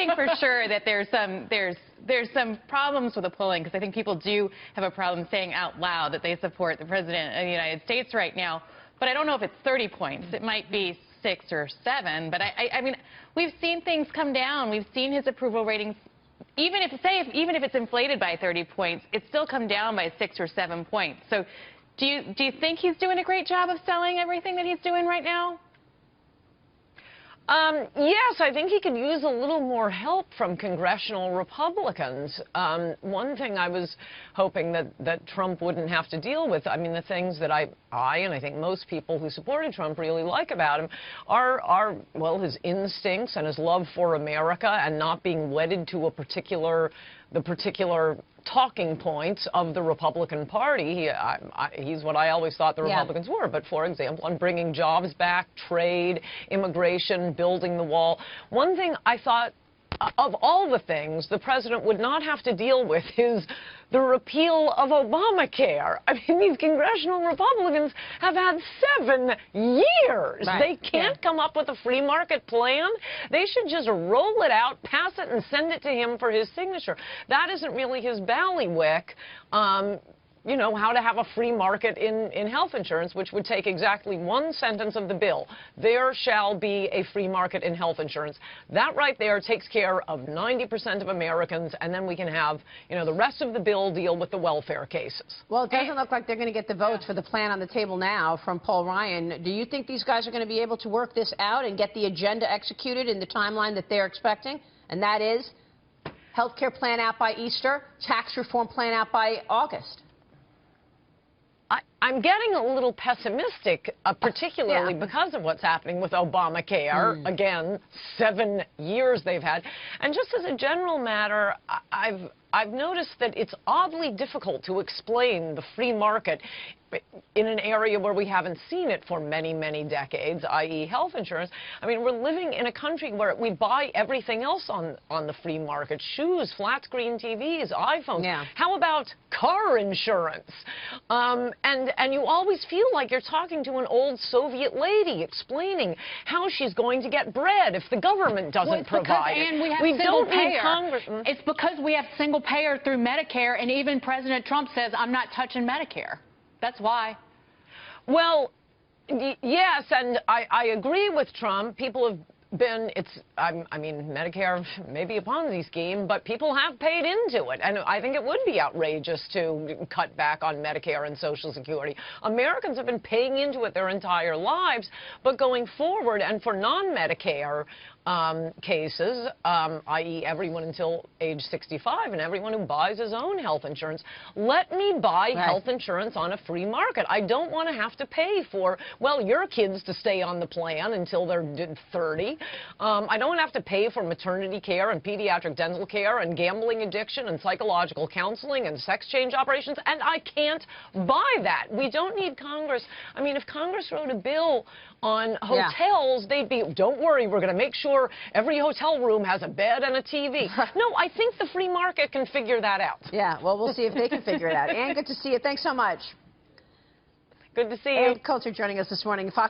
think for sure that there's some problems with the polling, because I think people do have a problem saying out loud that they support the president of the United States right now. But I don't know if it's 30 points. It might be 6 or 7. But I mean, we've seen things come down. We've seen his approval ratings. Even if it's inflated by 30 points, it's still come down by 6 or 7 points. So do you think he's doing a great job of selling everything that he's doing right now? Yes, I think he could use a little more help from Congressional Republicans. One thing I was hoping that Trump wouldn't have to deal with, I mean, the things that I and I think most people who supported Trump really like about him are, well, his instincts and his love for America and not being wedded to the particular talking points of the Republican Party. He's what I always thought the Republicans were. But, for example, on bringing jobs back, trade, immigration, building the wall. One thing I thought, of all the things the president would not have to deal with is the repeal of Obamacare. I mean, these congressional Republicans have had 7 years. Right. They can't come up with a free market plan. They should just roll it out, pass it, and send it to him for his signature. That isn't really his bailiwick. You know, how to have a free market in health insurance, which would take exactly one sentence of the bill. There shall be a free market in health insurance. That right there takes care of 90% of Americans, and then we can have, you know, the rest of the bill deal with the welfare cases. Well, it doesn't look like they're going to get the votes for the plan on the table now from Paul Ryan. Do you think these guys are going to be able to work this out and get the agenda executed in the timeline that they're expecting? And that is health care plan out by Easter, tax reform plan out by August. I'm getting a little pessimistic, particularly because of what's happening with Obamacare. Again, 7 years they've had. And just as a general matter, I've noticed that it's oddly difficult to explain the free market in an area where we haven't seen it for many, many decades, i.e. health insurance. I mean, we're living in a country where we buy everything else on the free market. Shoes, flat screen TVs, iPhones. Yeah. How about car insurance? And you always feel like you're talking to an old Soviet lady explaining how she's going to get bread if the government doesn't provide it. And we don't need Congress. It's because we have single payer through Medicare, and even President Trump says, I'm not touching Medicare. That's why. Well, yes, and I agree with Trump. People have been, I mean, Medicare may be a Ponzi scheme, but people have paid into it. And I think it would be outrageous to cut back on Medicare and Social Security. Americans have been paying into it their entire lives, but going forward, and for non-Medicare cases, i.e. everyone until age 65 and everyone who buys his own health insurance, let me buy health insurance on a free market. I don't want to have to pay for, well, your kids to stay on the plan until they're 30. I don't have to pay for maternity care and pediatric dental care and gambling addiction and psychological counseling and sex change operations, and I can't buy that. We don't need Congress. I mean, if Congress wrote a bill on hotels, they'd be, don't worry, we're going to make sure every hotel room has a bed and a TV. No, I think the free market can figure that out. Yeah, well, we'll see if they can figure it out. Ann, good to see you. Thanks so much. Good to see you. Ann Coulter joining us this morning. Fox